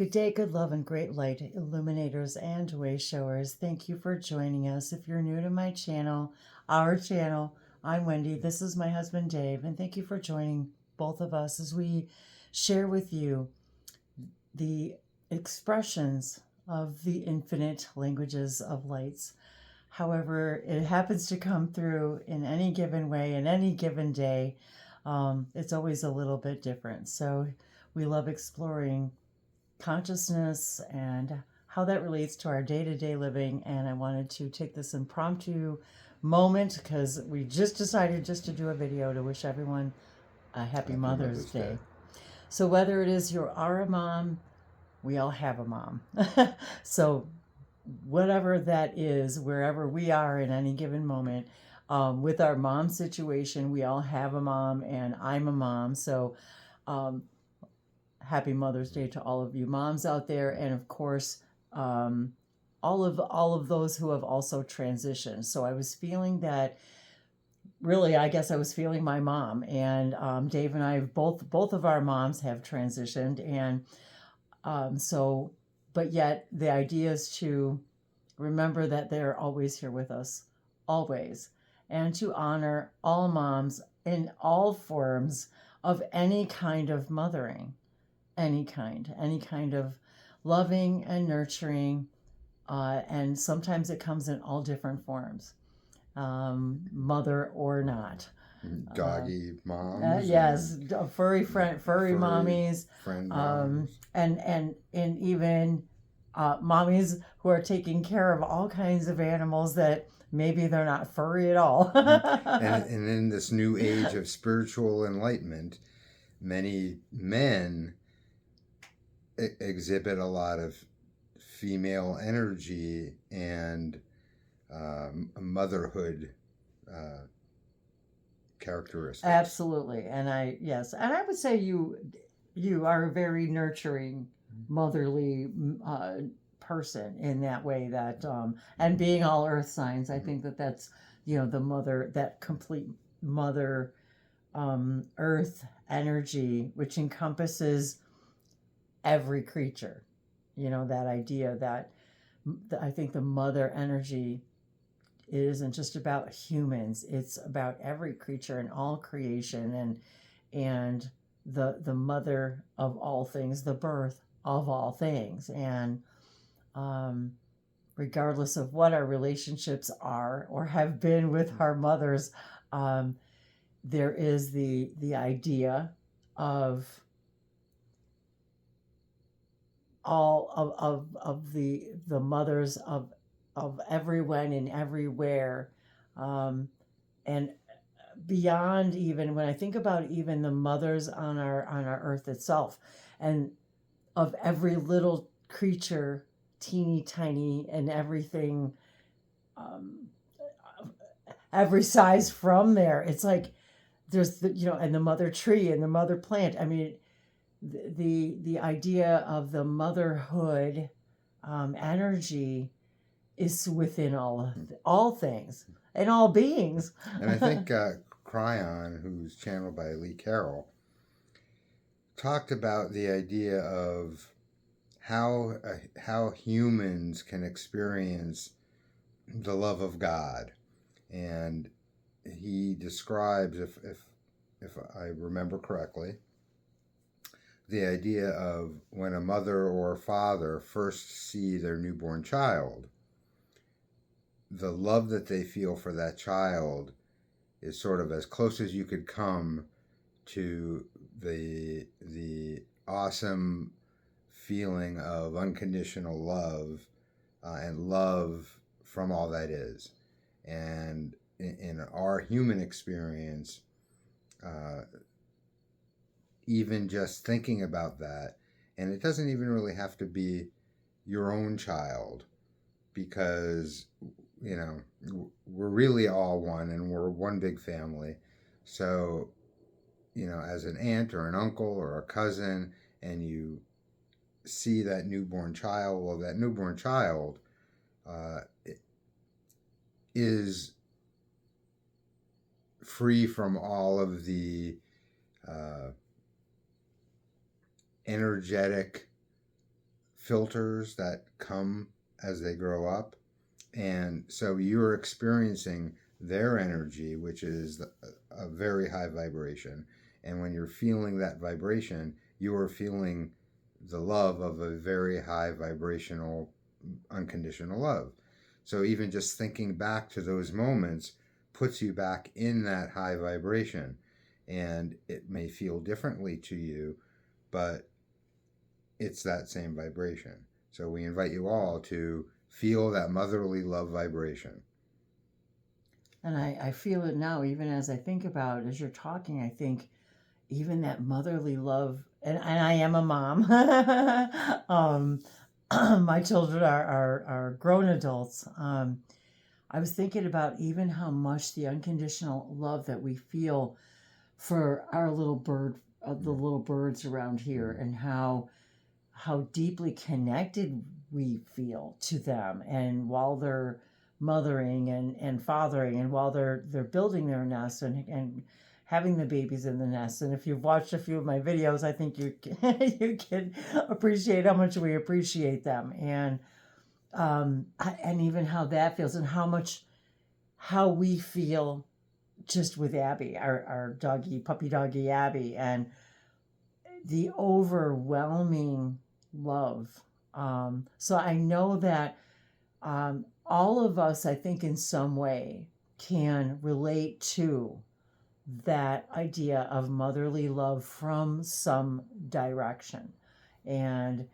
Good day, good love, and great light, illuminators and way showers. Thank you for joining us. If you're new to my channel, our channel, I'm Wendy. This is my husband, Dave, and thank you for joining both of us as we share with you the expressions of the infinite languages of lights. However, it happens to come through in any given way, in any given day. It's always a little bit different. So we love exploring consciousness and how that relates to our day-to-day living. And I wanted to take this impromptu moment because we just decided just to do a video to wish everyone a happy Mother's Day. So whether it is you are a mom, we all have a mom. So whatever that is, wherever we are in any given moment, with our mom situation, we all have a mom, and I'm a mom. So happy Mother's Day to all of you moms out there, and of course, all of those who have also transitioned. So I was feeling that. Really, I guess I was feeling my mom, and Dave and I both of our moms have transitioned, and so, but yet the idea is to remember that they're always here with us, always, and to honor all moms in all forms of any kind of mothering. Any kind of loving and nurturing, and sometimes it comes in all different forms, mother or not. Doggy moms. Yes, furry mommies, friend moms. And even mommies who are taking care of all kinds of animals that maybe they're not furry at all. and in this new age of spiritual enlightenment, many men exhibit a lot of female energy and motherhood characteristics. Absolutely. And I would say you are a very nurturing, motherly person in that way, that and being all earth signs, I think that's the mother, that complete mother earth energy, which encompasses every creature. That idea that I think the mother energy isn't just about humans, it's about every creature and all creation, and the mother of all things, the birth of all things. And regardless of what our relationships are or have been with our mothers, there is the idea of all of the mothers of everyone and everywhere, and beyond. Even when I think about even the mothers on our earth itself, and of every little creature, teeny tiny, and everything, every size from there, it's like there's and the mother tree and the mother plant. I mean, the idea of the motherhood energy is within all things and all beings. And I think Cryon, who's channeled by Lee Carroll, talked about the idea of how humans can experience the love of God, and he describes, if I remember correctly, the idea of when a mother or a father first see their newborn child, the love that they feel for that child is sort of as close as you could come to the awesome feeling of unconditional love, and love from all that is. And in our human experience, even just thinking about that, and it doesn't even really have to be your own child, because we're really all one, and we're one big family. So as an aunt or an uncle or a cousin, and you see that newborn child, well, that newborn child is free from all of the energetic filters that come as they grow up. And so you're experiencing their energy, which is a very high vibration. And when you're feeling that vibration, you are feeling the love of a very high vibrational, unconditional love. So even just thinking back to those moments puts you back in that high vibration. And it may feel differently to you, but it's that same vibration. So we invite you all to feel that motherly love vibration. And I feel it now, even as I think about, as you're talking, I think even that motherly love, and I am a mom. My children are grown adults. I was thinking about even how much the unconditional love that we feel for our little bird, the little birds around here, and how deeply connected we feel to them, and while they're mothering and fathering, and while they're building their nest and having the babies in the nest. And if you've watched a few of my videos, I think you you can appreciate how much we appreciate them, and even how that feels, and how we feel just with Abby, our doggy, puppy doggy Abby, and the overwhelming love. So I know that all of us, I think, in some way can relate to that idea of motherly love from some direction. And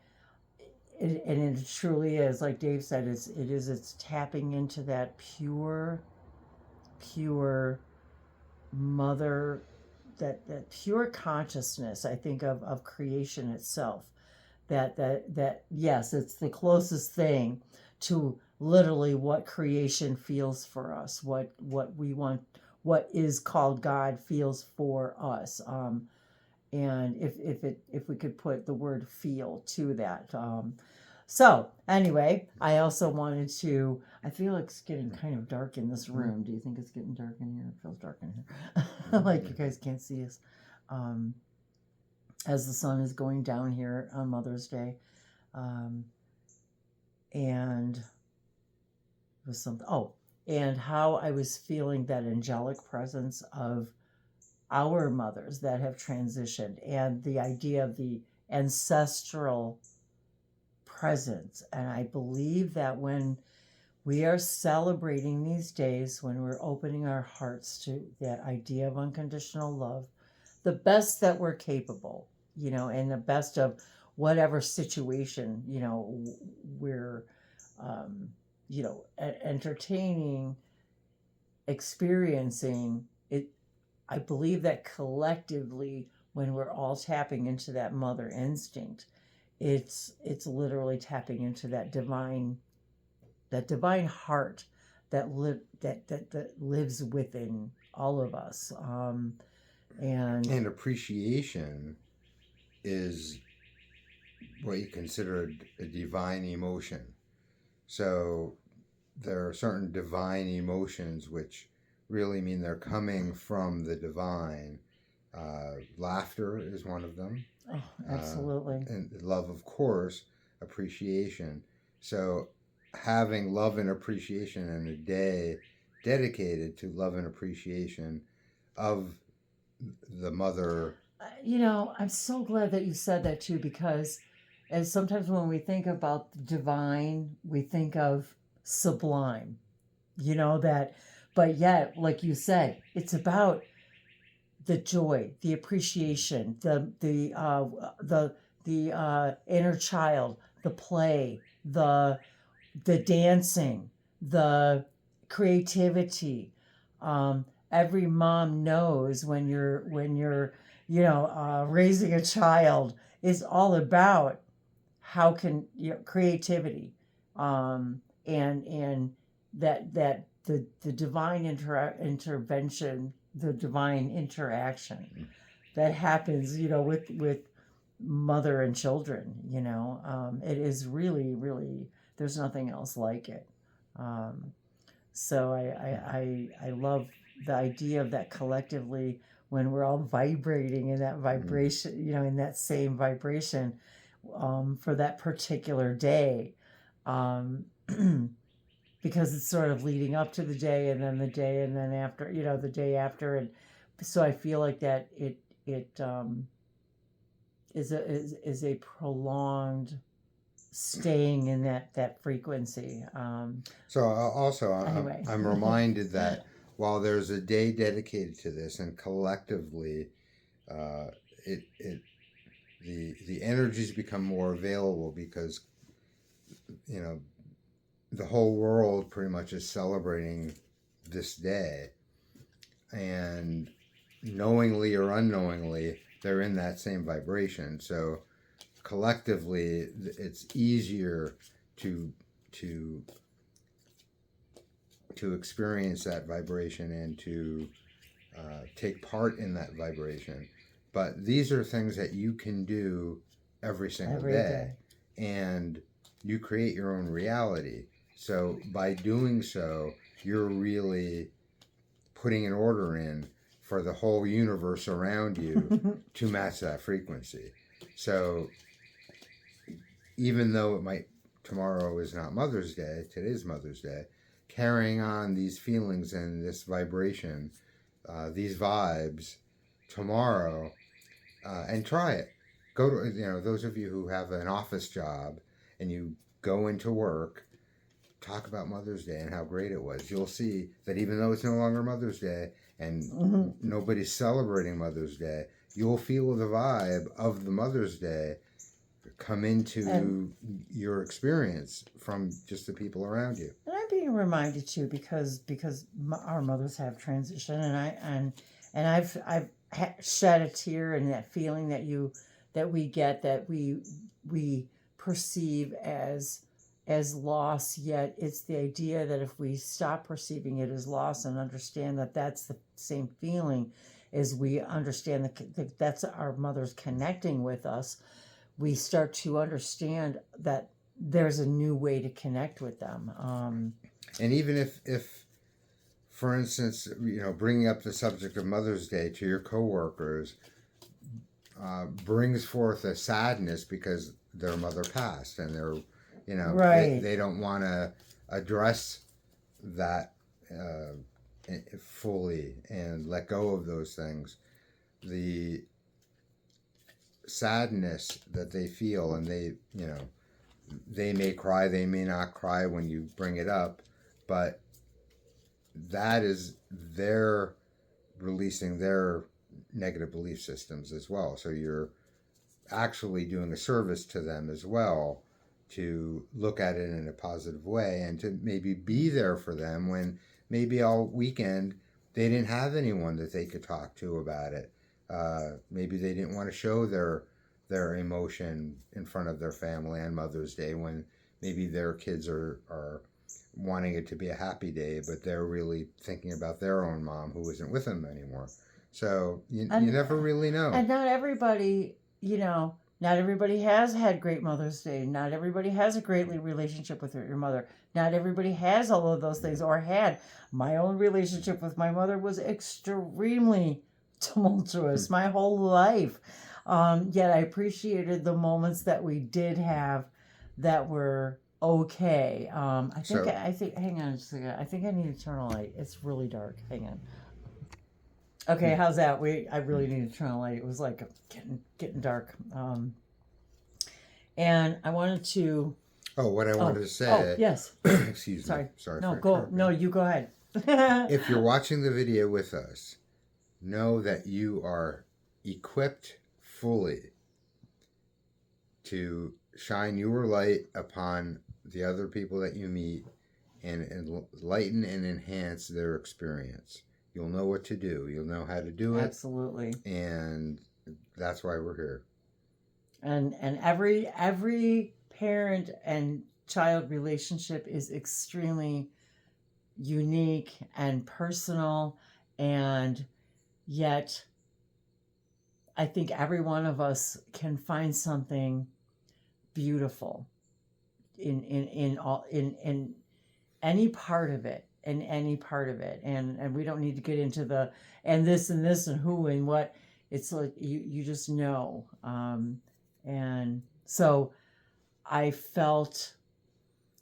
it truly is, like Dave said, it's tapping into that pure mother, that pure consciousness, I think, of creation itself. That yes, it's the closest thing to literally what creation feels for us, what we want, what is called God feels for us. And if we could put the word feel to that. So anyway, I also wanted to, I feel like it's getting kind of dark in this room. Do you think it's getting dark in here? It feels dark in here. Like you guys can't see us. As the sun is going down here on Mother's Day. And it was something, and how I was feeling that angelic presence of our mothers that have transitioned, and the idea of the ancestral presence. And I believe that when we are celebrating these days, when we're opening our hearts to that idea of unconditional love, the best that we're capable, and the best of whatever situation, we're, entertaining, experiencing it. I believe that collectively, when we're all tapping into that mother instinct, it's literally tapping into that divine heart that lives within all of us. And appreciation is what you consider a divine emotion. So there are certain divine emotions which really mean they're coming from the divine. Laughter is one of them. Oh, absolutely. And love, of course, appreciation. So having love and appreciation in a day dedicated to love and appreciation of the mother. I'm so glad that you said that too, because as sometimes when we think about the divine, we think of sublime, but yet, like you said, it's about the joy, the appreciation, the inner child, the play, the dancing, the creativity. Every mom knows when you're raising a child is all about how can creativity, and that the divine intervention, the divine interaction that happens with mother and children. It is really, really, there's nothing else like it. So I love the idea of that collectively, when we're all vibrating in that vibration, in that same vibration, for that particular day. Um, because it's sort of leading up to the day and then the day and then after, the day after. And so I feel like that it is a prolonged staying in that frequency. So also, Anyway. I'm reminded that while there's a day dedicated to this, and collectively, uh, it the energies become more available because you know the whole world pretty much is celebrating this day, and knowingly or unknowingly, they're in that same vibration. So collectively, it's easier to to to experience that vibration and to take part in that vibration. But these are things that you can do every single Every day, day. and you create your own reality. So by doing so, you're really putting an order in for the whole universe around you to match that frequency. So even though tomorrow is not Mother's Day, today's Mother's Day, carrying on these feelings and this vibration, these vibes tomorrow, and try it. Go to, those of you who have an office job and you go into work, talk about Mother's Day and how great it was. You'll see that even though it's no longer Mother's Day and nobody's celebrating Mother's Day, you'll feel the vibe of the Mother's Day come into your experience from just the people around you. And I'm being reminded too because our mothers have transitioned, and I've shed a tear, and that feeling that we get, that we perceive as loss. Yet it's the idea that if we stop perceiving it as loss and understand that that's the same feeling, as we understand that that's our mothers connecting with us, we start to understand that there's a new way to connect with them. And even if, for instance, bringing up the subject of Mother's Day to your coworkers brings forth a sadness because their mother passed, and Right. they don't want to address that fully and let go of those things. The sadness that they feel, and they may cry, they may not cry when you bring it up, but that is their releasing their negative belief systems as well. So you're actually doing a service to them as well, to look at it in a positive way and to maybe be there for them when maybe all weekend they didn't have anyone that they could talk to about it. Maybe they didn't want to show their emotion in front of their family on Mother's Day, when maybe their kids are wanting it to be a happy day, but they're really thinking about their own mom who isn't with them anymore. So you never really know. And not everybody, not everybody has had great Mother's Day. Not everybody has a great relationship with your mother. Not everybody has all of those things, or had. My own relationship with my mother was extremely tumultuous my whole life. Yet I appreciated the moments that we did have that were okay. I think, hang on just a second. I think I need to turn a light. It's really dark. Hang on. Okay, how's that? I really need to turn a light. It was like getting dark. And I wanted to. Oh, what I wanted to say. Oh, yes. Excuse me. Sorry. No, go. No, you go ahead. If you're watching the video with us, know that you are equipped fully to shine your light upon the other people that you meet and enlighten and enhance their experience. You'll know what to do. You'll know how to do it. Absolutely. And that's why we're here. And every parent and child relationship is extremely unique and personal, and yet I think every one of us can find something beautiful in any part of it, and we don't need to get into the and this and who and what. It's like you just know, and So I felt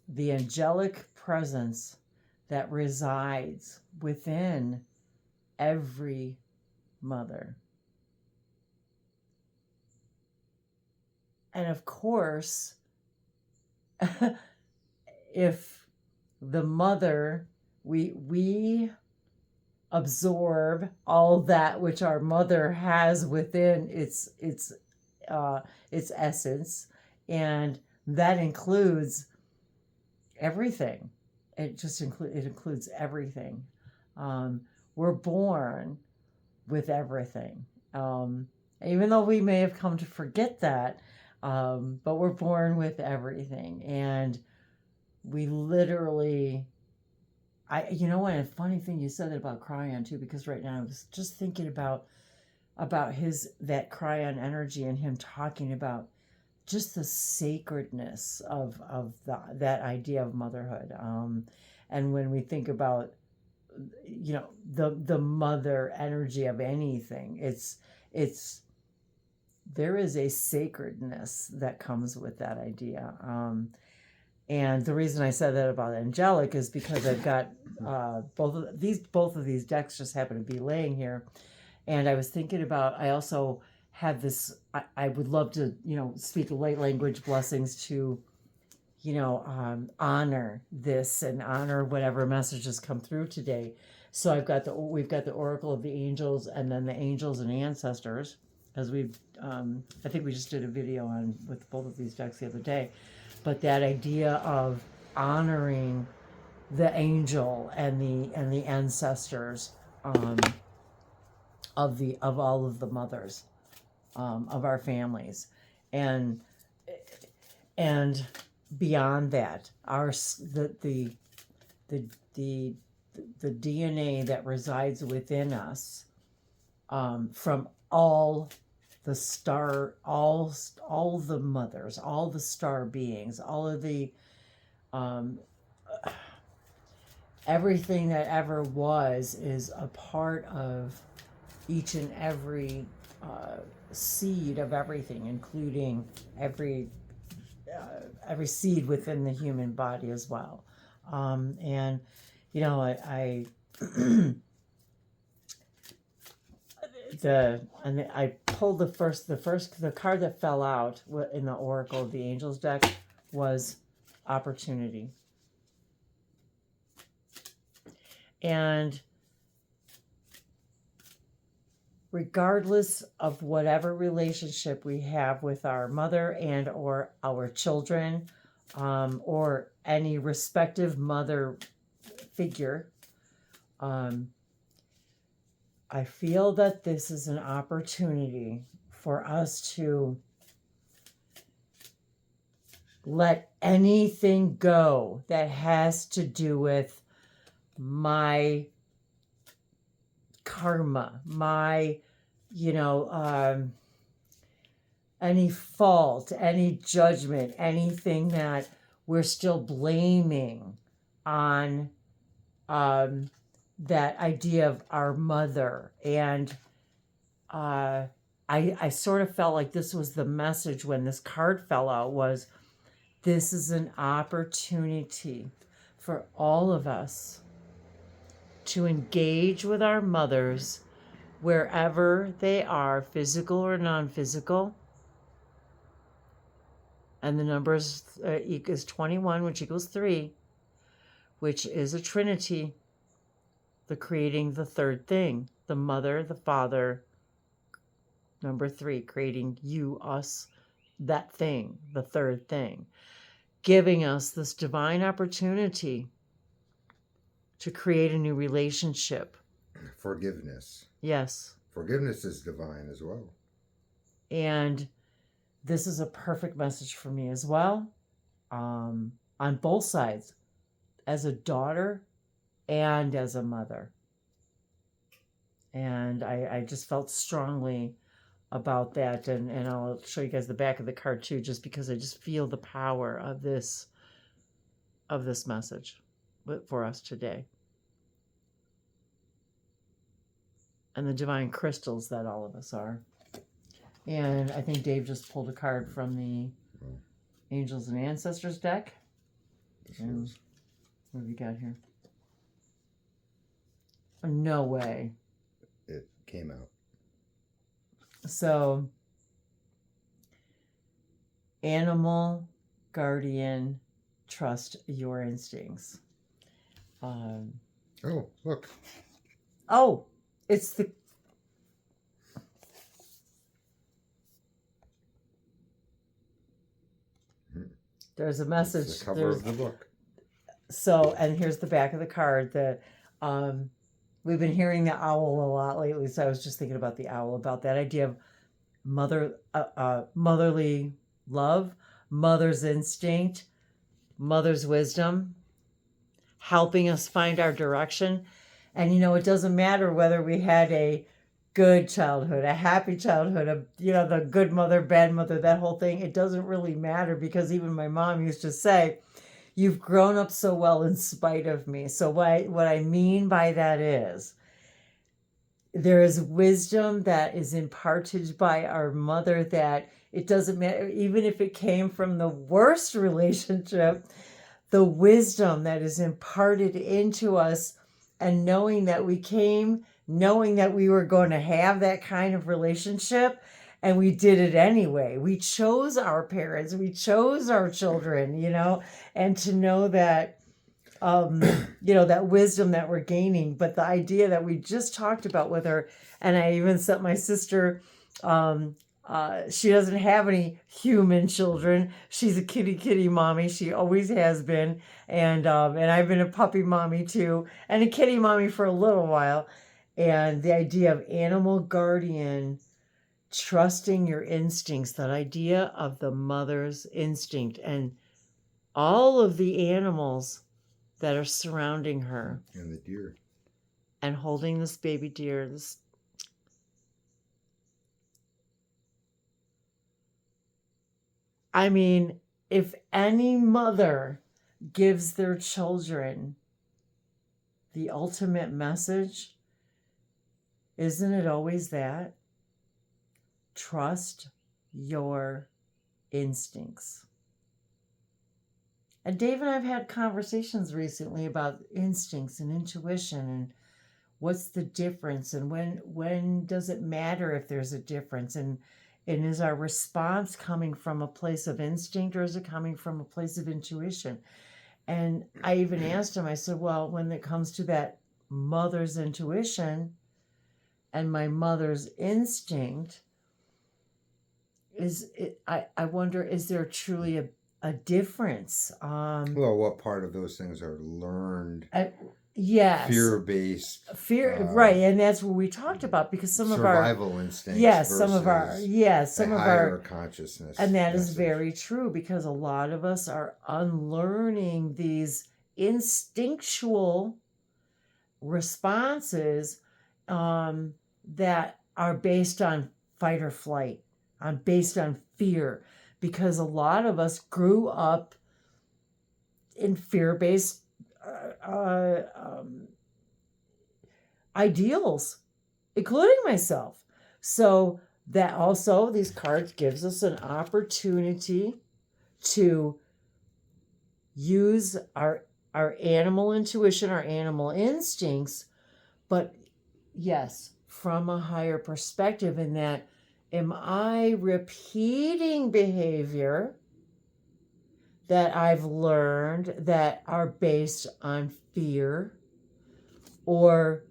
the angelic presence that resides within every mother. And of course, if the mother, we absorb all that which our mother has within its essence, and that includes everything. It includes everything. We're born with everything. Even though we may have come to forget that, but we're born with everything, and we literally. You know what? A funny thing you said that about Cryon too, because right now I was just thinking about that Cryon energy and him talking about just the sacredness of that idea of motherhood. And when we think about the mother energy of anything, it's there is a sacredness that comes with that idea. And the reason I said that about angelic is because I've got both of these decks just happen to be laying here, and I was thinking about. I also have this. I would love to speak light language blessings to honor this and honor whatever messages come through today. So we've got the Oracle of the Angels, and then the Angels and Ancestors, as I think we just did a video on with both of these decks the other day. But that idea of honoring the angel and the ancestors of all of the mothers of our families, and beyond that, the DNA that resides within us from all the mothers, all the star beings, all of the everything that ever was is a part of each and every seed of everything, including every seed within the human body as well. And I I pulled the card that fell out in the Oracle of the Angels deck was opportunity. And regardless of whatever relationship we have with our mother and or our children, or any respective mother figure, I feel that this is an opportunity for us to let anything go that has to do with my karma, my, any fault, any judgment, anything that we're still blaming on that idea of our mother. And I sort of felt like this was the message when this card fell out, was this is an opportunity for all of us to engage with our mothers wherever they are, physical or non-physical. And the number is 21, which equals 3, which is a trinity, the creating the third thing, the mother, the father, number 3, creating you, us, that thing, the third thing, giving us this divine opportunity to create a new relationship. Forgiveness. Yes. Forgiveness is divine as well. And this is a perfect message for me as well, on both sides, as a daughter and as a mother. And I just felt strongly about that, and I'll show you guys the back of the card too, just because I just feel the power of this message for us today. And the divine crystals that all of us are. And I think Dave just pulled a card from the Angels and Ancestors deck. This And is- what have you got here? No way. It came out. So, animal, guardian, trust your instincts. Oh, look. Oh, it's the. There's a message. It's the cover There's, of the book. so, and here's the back of the card. We've been hearing the owl a lot lately, so I was just thinking about the owl, about that idea of motherly love, mother's instinct, mother's wisdom, helping us find our direction. And it doesn't matter whether we had a good childhood, a happy childhood, the good mother, bad mother, that whole thing. It doesn't really matter, because even my mom used to say, "You've grown up so well in spite of me." So what I mean by that is, there is wisdom that is imparted by our mother, that it doesn't matter, even if it came from the worst relationship, the wisdom that is imparted into us, and knowing that we were going to have that kind of relationship, and we did it anyway. We chose our parents, we chose our children, and to know that, that wisdom that we're gaining. But the idea that we just talked about with her, and I even sent my sister, she doesn't have any human children. She's a kitty mommy. She always has been. And I've been a puppy mommy too, and a kitty mommy for a little while. And the idea of animal guardian, trusting your instincts, that idea of the mother's instinct, and all of the animals that are surrounding her, And the deer. and holding this baby deer. I mean, if any mother gives their children the ultimate message, isn't it always that? Trust your instincts. And Dave and I have had conversations recently about instincts and intuition, and what's the difference, and when does it matter if there's a difference, and is our response coming from a place of instinct, or is it coming from a place of intuition? And I even asked him, I said, well, when it comes to that mother's intuition and my mother's instinct, I wonder, is there truly a difference? Well, what part of those things are learned? Yes. Fear-based. Right, and that's what we talked about, because some of our survival instincts. some of higher our consciousness. and that is message. very true, because a lot of us are unlearning these instinctual responses, that are based on fight or flight, based on fear, because a lot of us grew up in fear-based ideals, including myself. So that also, these cards gives us an opportunity to use our animal intuition, our animal instincts, but yes, from a higher perspective, in that, am I repeating behavior that I've learned that are based on fear? Or,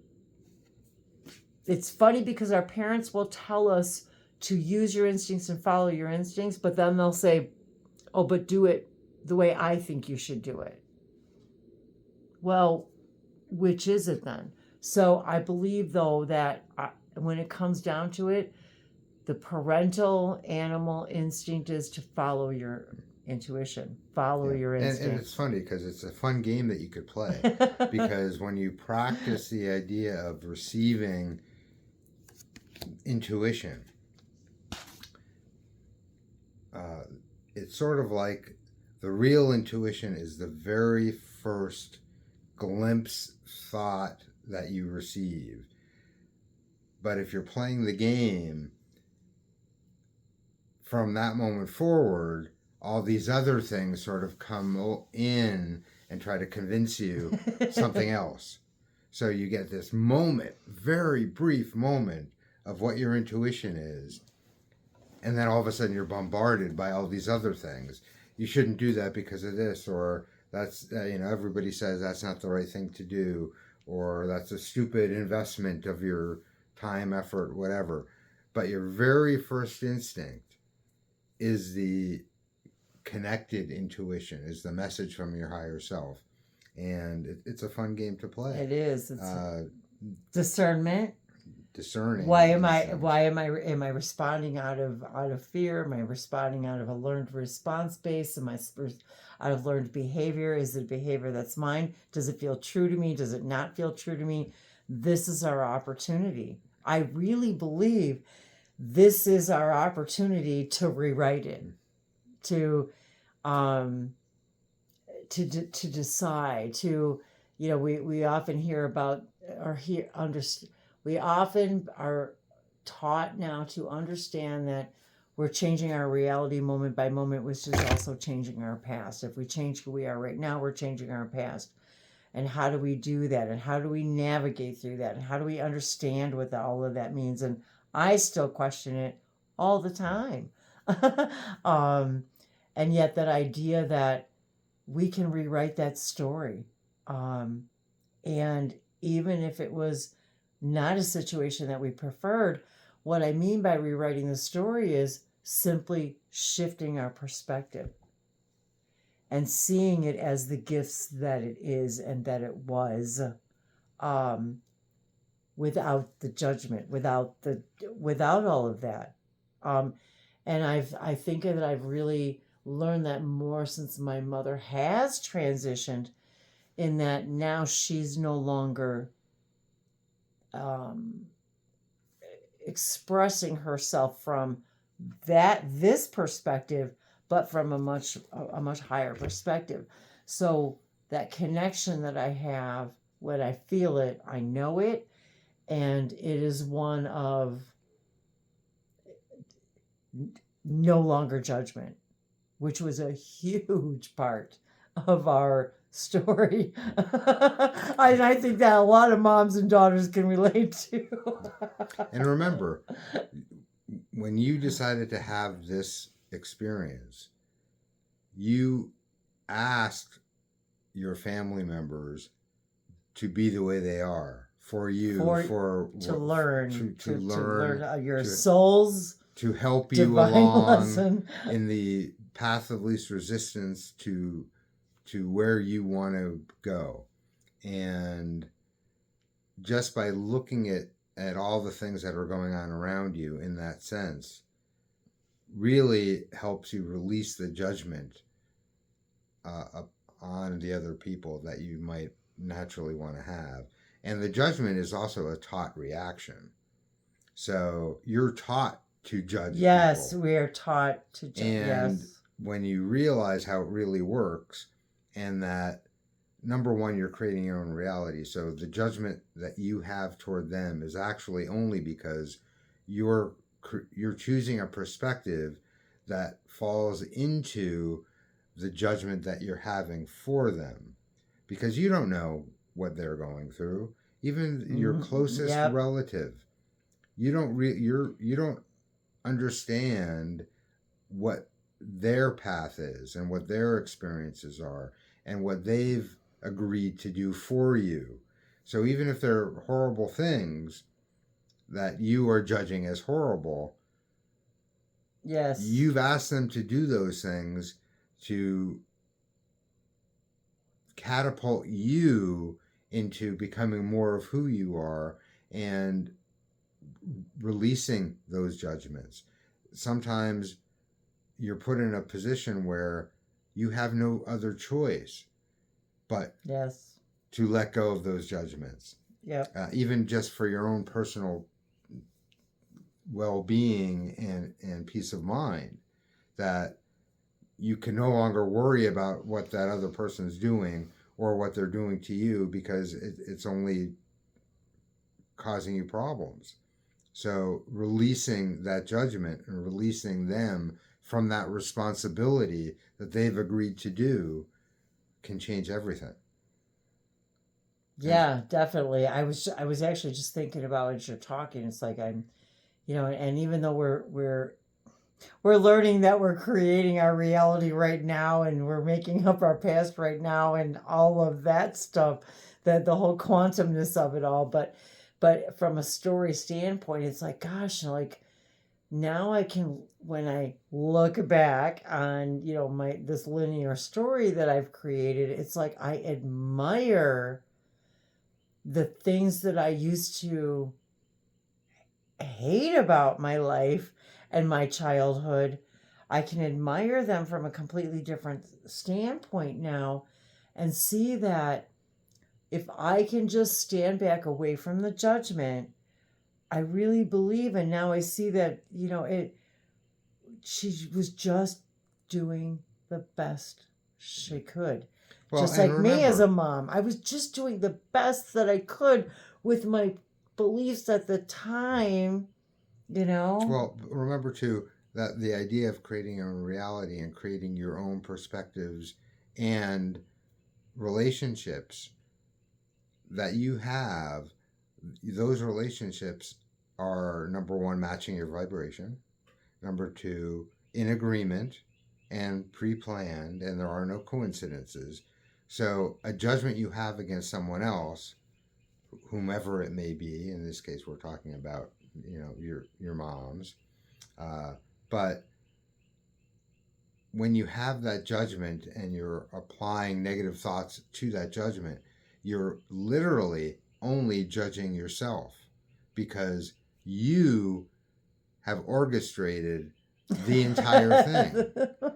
it's funny, because our parents will tell us to use your instincts and follow your instincts, but then they'll say, oh, but do it the way I think you should do it. Well, which is it then? So I believe, though, that when it comes down to it, the parental animal instinct is to follow your intuition, follow your instinct. And it's funny, because it's a fun game that you could play. Because when you practice the idea of receiving intuition, it's sort of like the real intuition is the very first glimpse thought that you receive. But if you're playing the game, from that moment forward, all these other things sort of come in and try to convince you something else. So you get this moment, very brief moment of what your intuition is, and then all of a sudden you're bombarded by all these other things. You shouldn't do that because of this, or that's everybody says that's not the right thing to do, or that's a stupid investment of your time, effort, whatever. But your very first instinct is the connected intuition, is the message from your higher self, and it's a fun game to play. It is. It's discernment. Discerning. Why am I responding out of fear? Am I responding out of a learned response base? Am I out of learned behavior? Is it behavior that's mine? Does it feel true to me? Does it not feel true to me? This is our opportunity. I really believe this is our opportunity to rewrite it, to decide, to, we often hear about or hear understand. We often are taught now to understand that we're changing our reality moment by moment, which is also changing our past. If we change who we are right now, we're changing our past. And how do we do that? And how do we navigate through that? And how do we understand what all of that means? And I still question it all the time. And yet that idea that we can rewrite that story. And even if it was not a situation that we preferred, what I mean by rewriting the story is simply shifting our perspective and seeing it as the gifts that it is and that it was, without the judgment, without all of that. And I think that I've really learned that more since my mother has transitioned, in that now she's no longer expressing herself from this perspective, but from a much higher perspective. So that connection that I have, when I feel it, I know it, and it is one of no longer judgment, which was a huge part of our story. I think that a lot of moms and daughters can relate to. And remember, when you decided to have this experience, you asked your family members to be the way they are for you, to learn your to, soul's to help you along lesson in the path of least resistance to where you want to go. And just by looking at all the things that are going on around you in that sense really helps you release the judgment on the other people that you might naturally want to have. And the judgment is also a taught reaction. So you're taught to judge yes people. We are taught to judge. And yes. When you realize how it really works, and that, number one, you're creating your own reality. So the judgment that you have toward them is actually only because you're choosing a perspective that falls into the judgment that you're having for them, because you don't know what they're going through. Even your closest relative, you don't understand what their path is and what their experiences are and what they've agreed to do for you. So even if they're horrible things that you are judging as horrible, yes, you've asked them to do those things to catapult you into becoming more of who you are and releasing those judgments. Sometimes you're put in a position where you have no other choice but yes, to let go of those judgments. Yep. Even just for your own personal well-being and peace of mind, that you can no longer worry about what that other person is doing or what they're doing to you, because it's only causing you problems. So releasing that judgment and releasing them from that responsibility that they've agreed to do can change everything. Yeah, definitely. I was actually just thinking about as you're talking. It's like I'm, and even though we're learning that we're creating our reality right now and we're making up our past right now and all of that stuff, that the whole quantumness of it all, but from a story standpoint, it's like, gosh, like now I can, when I look back on, my this linear story that I've created, it's like I admire the things that I used to hate about my life and my childhood. I can admire them from a completely different standpoint now and see that if I can just stand back away from the judgment, I really believe, and now I see that, she was just doing the best she could. Well, Just and like me as a remember, mom, I was just doing the best that I could with my beliefs at the time, you know? well, remember too that the idea of creating your own reality and creating your own perspectives and relationships that you have, those relationships are number one, matching your vibration, number two, in agreement and pre planned, and there are no coincidences. So, a judgment you have against someone else, whomever it may be, in this case, we're talking about, your mom's, uh, but when you have that judgment and you're applying negative thoughts to that judgment, you're literally only judging yourself because you have orchestrated the entire thing.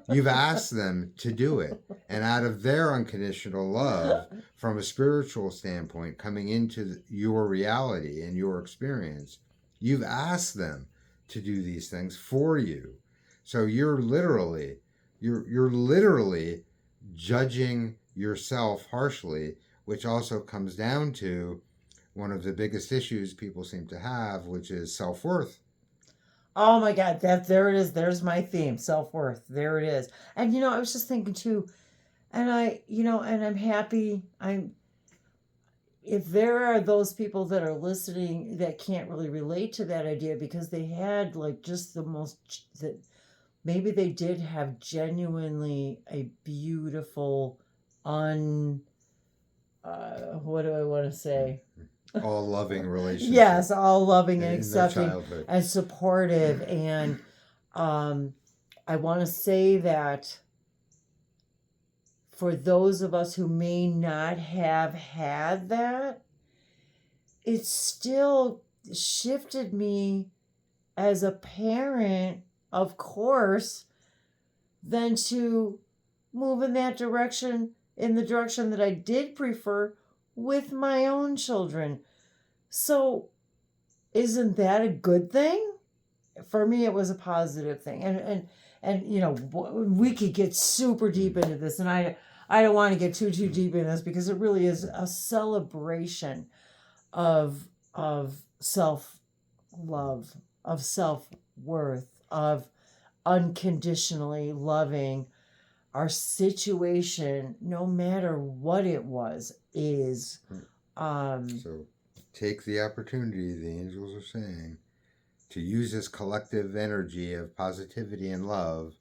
You've asked them to do it. And out of their unconditional love, from a spiritual standpoint, coming into your reality and your experience, you've asked them to do these things for you. So you're literally judging yourself harshly, which also comes down to one of the biggest issues people seem to have, which is self-worth. Oh my God, there it is. There's my theme, self-worth. There it is. And I was just thinking too, and and I'm happy. If there are those people that are listening that can't really relate to that idea because they had like just the most that maybe they did have genuinely a beautiful what do I want to say? All loving relationship. Yes, all loving and in their accepting childhood. and supportive. And I want to say that for those of us who may not have had that, it still shifted me as a parent, of course, then to move in that direction, in the direction that I did prefer with my own children. So, isn't that a good thing? For me, it was a positive thing. And we could get super deep into this, and I don't want to get too deep in this because it really is a celebration of self love, of self worth, of unconditionally loving our situation, no matter what it was, is. So take the opportunity, the angels are saying, to use this collective energy of positivity and love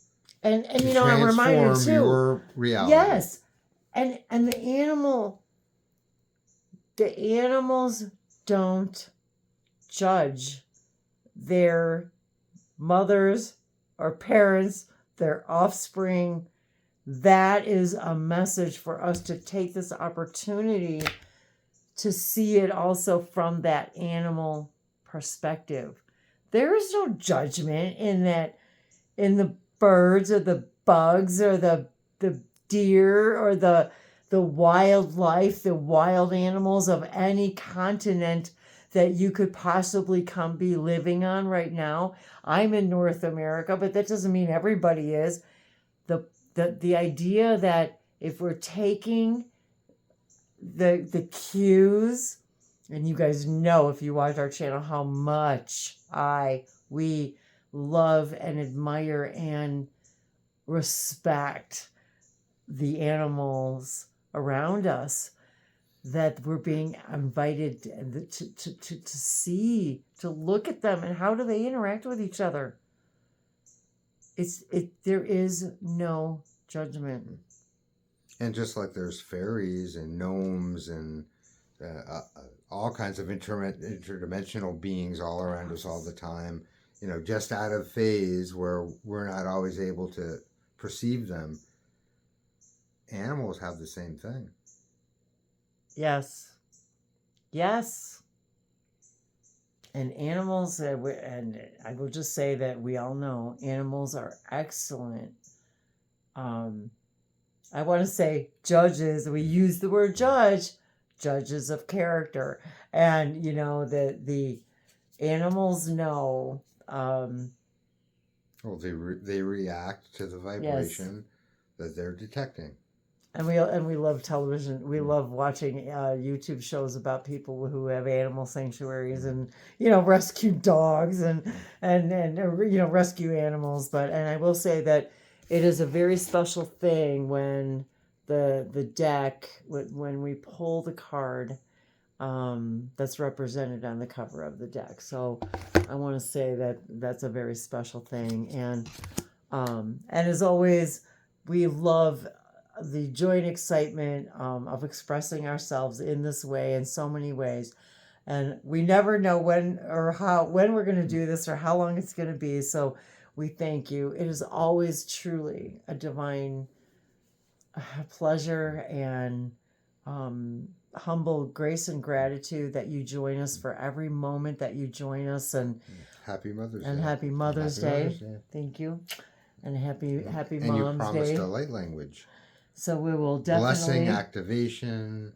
and to I'm reminded transform too. your reality. Yes, and the animals don't judge their mothers or parents, their offspring. That is a message for us to take this opportunity to see it also from that animal perspective. There is no judgment in the birds or the bugs or the deer or the wildlife, the wild animals of any continent that you could possibly come be living on right now. I'm in North America, but that doesn't mean everybody is. The idea that if we're taking the cues, and you guys know if you watch our channel how much we love and admire and respect the animals around us, that we're being invited to see, to look at them and how do they interact with each other. There is no judgment. And just like there's fairies and gnomes and all kinds of interdimensional beings all around us all the time, just out of phase where we're not always able to perceive them, animals have the same thing. Yes. And animals, and I will just say that we all know animals are excellent. I want to say judges. We use the word judges of character, and the animals know. Well, they react to the vibration that they're detecting. And we love television. We love watching YouTube shows about people who have animal sanctuaries and rescue dogs and rescue animals. And I will say that it is a very special thing when the deck, when we pull the card that's represented on the cover of the deck. So I want to say that that's a very special thing. And as always, we love the joy and excitement of expressing ourselves in this way, in so many ways. And we never know when we're going to do this or how long it's going to be. So we thank you. It is always truly a divine pleasure and humble grace and gratitude that you join us for every moment that you join us. And happy Mother's Day. And happy Mother's Day. Thank you. And happy Mom's Day. And you promised a light language. So we will definitely... Blessing, activation.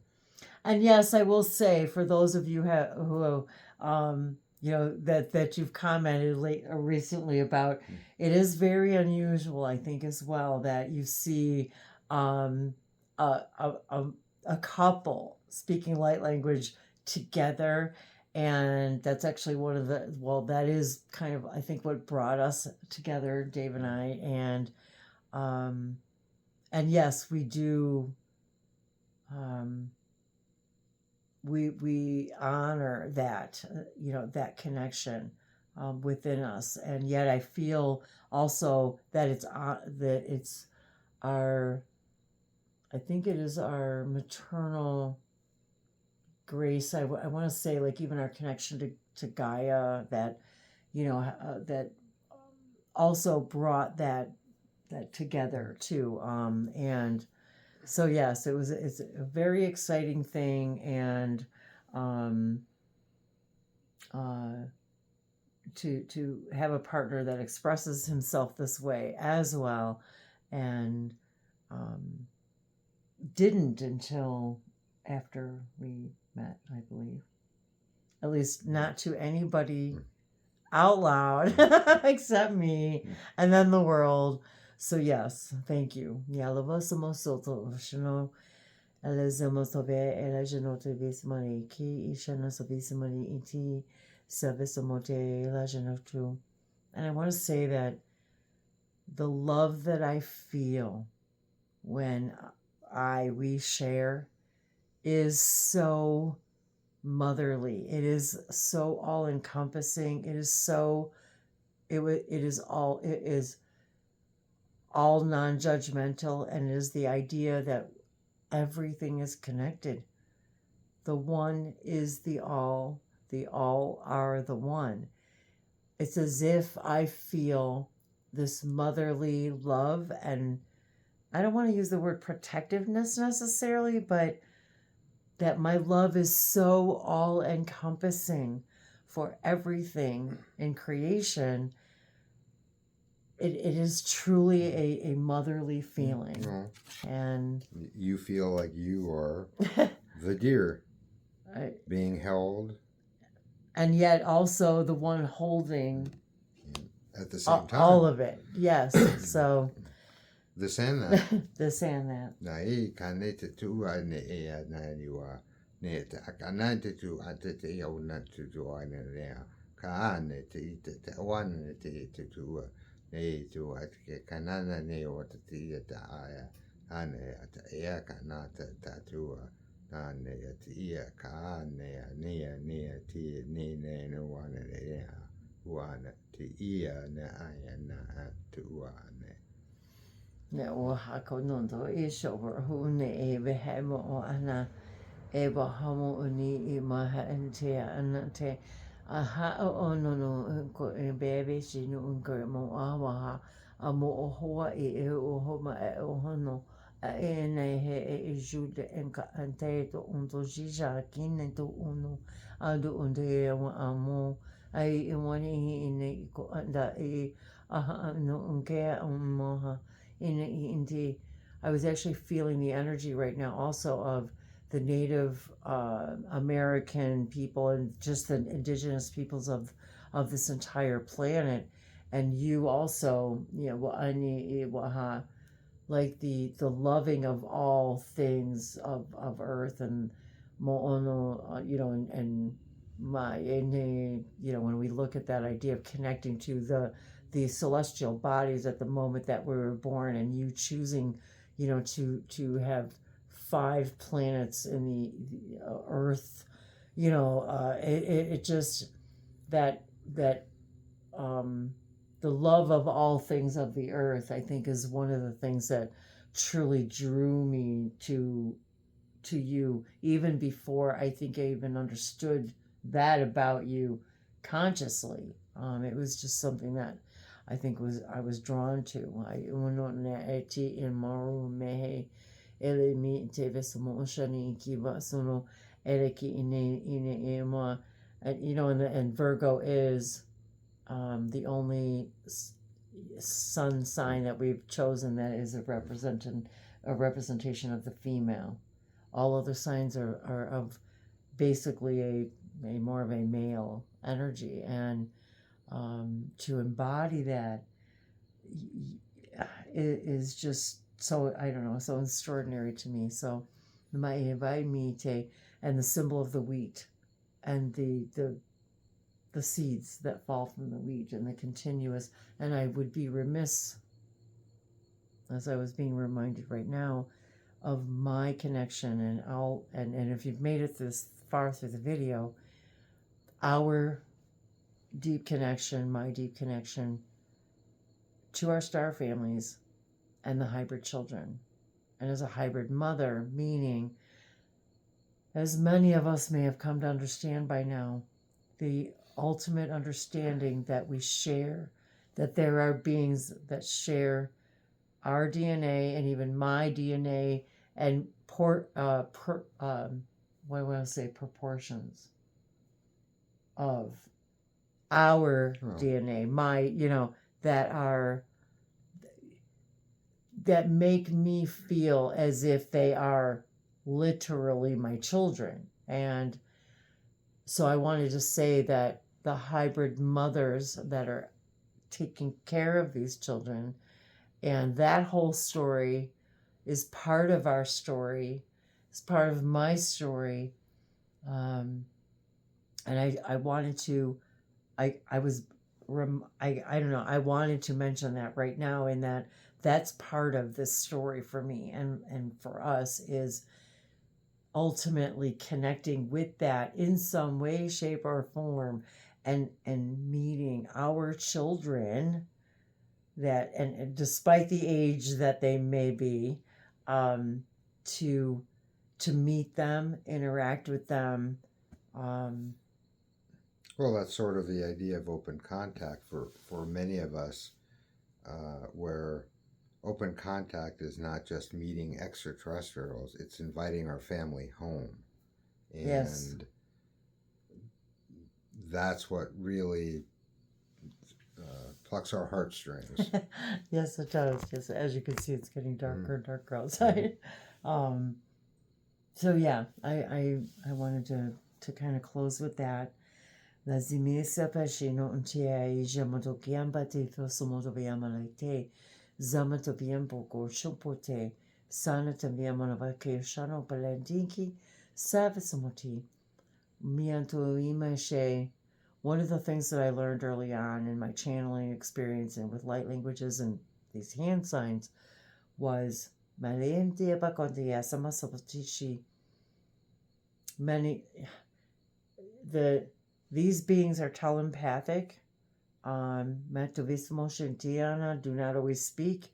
And yes, I will say, for those of you who that you've commented recently about, it is very unusual, I think, as well, that you see a couple speaking light language together. And that's actually that is kind of, I think, what brought us together, Dave and I. And yes, we do. We honor that, that connection within us, and yet I feel also that it's our. I think it is our maternal grace. I want to say, like, even our connection to Gaia, that that also brought that together too. And so yes, it's a very exciting thing, and to have a partner that expresses himself this way as well, and didn't until after we met, I believe. At least not to anybody out loud except me, and then the world. So yes, thank you. And I want to say that the love that I feel when we share is so motherly. It is so all encompassing. It is all non-judgmental, and it is the idea that everything is connected. The one is the all are the one. It's as if I feel this motherly love, and I don't want to use the word protectiveness necessarily, but that my love is so all-encompassing for everything in creation. It is truly a motherly feeling. And you feel like you are the deer being held. And yet also the one holding at the same time. All of it, yes. So this and that. This and that. nei tu at ke kanana nei o te tia ta aia ane ata ea kana ta tua na ne at ia ka ne ne ti ne no wana ea wana ti ia na aia na tu ane Ne o hako nondo I shower hu ne e vehe mo o ana e wahamo o ni I maha en te ana te a ha o no no ko e bebe si no un ko mo a waha a mo o hoa I o ho ma e o hono a e nei he e jude en ka ante to un to jija kin to uno a do un te a mo ai I wani I ne ko anda I aha no un ke un moha in I was actually feeling the energy right now also of the Native American people and just the indigenous peoples of this entire planet, and you also, like the loving of all things of Earth and mo'ono, and when we look at that idea of connecting to the celestial bodies at the moment that we were born, and you choosing, to have 5 planets in the Earth, it just that the love of all things of the earth, I think, is one of the things that truly drew me to you, even before I think I even understood that about you consciously. It was just something that I think I was drawn to. I uno na eti in maru mehe ele mi te vesamo shani kiva sono ele ki ine ema, and Virgo is the only sun sign that we've chosen that is a representation of the female. All other signs are of basically a more of a male energy, and to embody that is just so, I don't know, so extraordinary to me. So my mite and the symbol of the wheat and the seeds that fall from the wheat and the continuous, and I would be remiss, as I was being reminded right now, of my connection, and if you've made it this far through the video, our deep connection, my deep connection to our star families and the hybrid children. And as a hybrid mother, meaning, as many of us may have come to understand by now, the ultimate understanding that we share, that there are beings that share our DNA and even my DNA and proportions of our DNA, that make me feel as if they are literally my children. And so I wanted to say that the hybrid mothers that are taking care of these children, and that whole story is part of our story, it's part of my story. And I wanted to, I don't know, I wanted to mention that right now, in that that's part of this story for me and for us, is ultimately connecting with that in some way, shape, or form, and meeting our children, that, and despite the age that they may be, to meet them, interact with them. Well, that's sort of the idea of open contact for many of us, where open contact is not just meeting extraterrestrials, it's inviting our family home. And Yes. That's what really plucks our heartstrings. Yes, it does. Yes, as you can see, it's getting darker and darker outside. So yeah, I wanted to kind of close with that. Lazimisa pashino untia jamoto kiamba te fosomoto viamalaite zamato viampo go shopote sana te viamanava ke shano palendinki savisomoti mianto imashe one of the things that I learned early on in my channeling experience and with light languages and these hand signs was many these beings are telepathic. Do not always speak.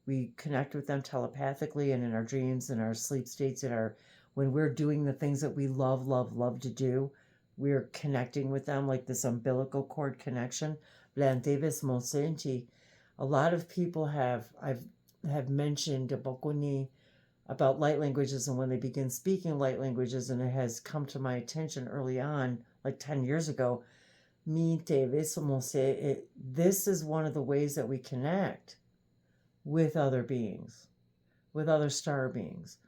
We connect with them telepathically and in our dreams and our sleep states and when we're doing the things that we love to do, we're connecting with them like this umbilical cord connection. A lot of people have mentioned about light languages, and when they begin speaking light languages, and it has come to my attention early on, like 10 years ago, this is one of the ways that we connect with other beings, with other star beings,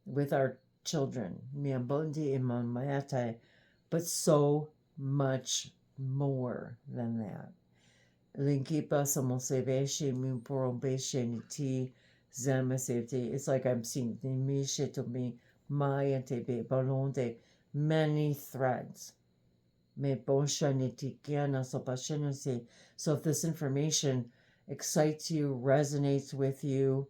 with our children, but so much more than that. It's like I'm seeing many threads. So if this information excites you, resonates with you,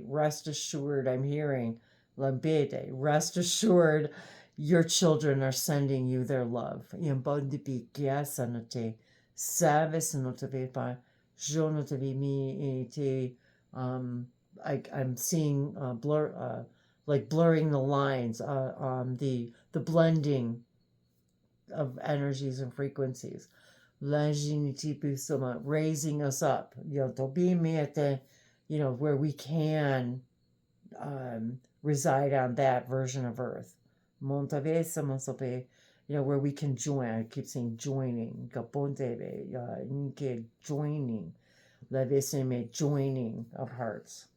rest assured, I'm hearing, rest assured, your children are sending you their love. I'm seeing blurring the lines, the blending of energies and frequencies, raising us up, where we can reside on that version of Earth. Where we can join. I keep saying joining. Joining of hearts.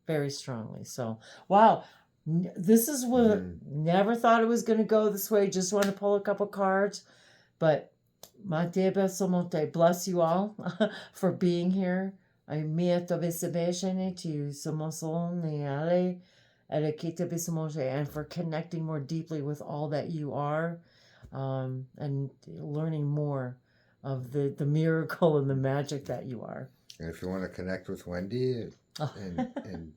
Very strongly. So, wow. This is what never thought it was going to go this way. Just want to pull a couple cards. But bless you all for being here. And for connecting more deeply with all that you are, and learning more of the miracle and the magic that you are. And if you want to connect with Wendy and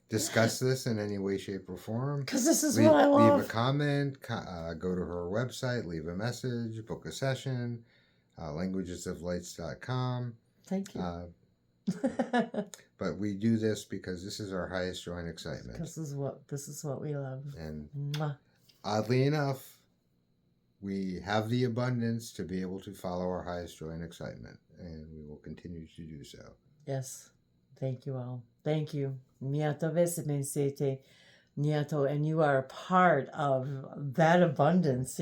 discuss this in any way, shape, or form, because this is what I love. Leave a comment, go to her website, leave a message, book a session, languagesoflights.com. Thank you. But we do this because this is our highest joy and excitement. This is what we love. And Mwah. Oddly enough, we have the abundance to be able to follow our highest joy and excitement, and we will continue to do so. Yes. Thank you all. Thank you. Niato, and you are a part of that abundance.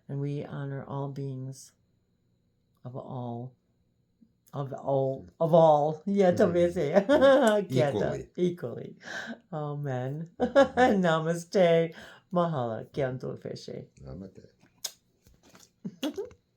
And we honor all beings of all. Equally. Amen. Namaste. Mahala. Namaste.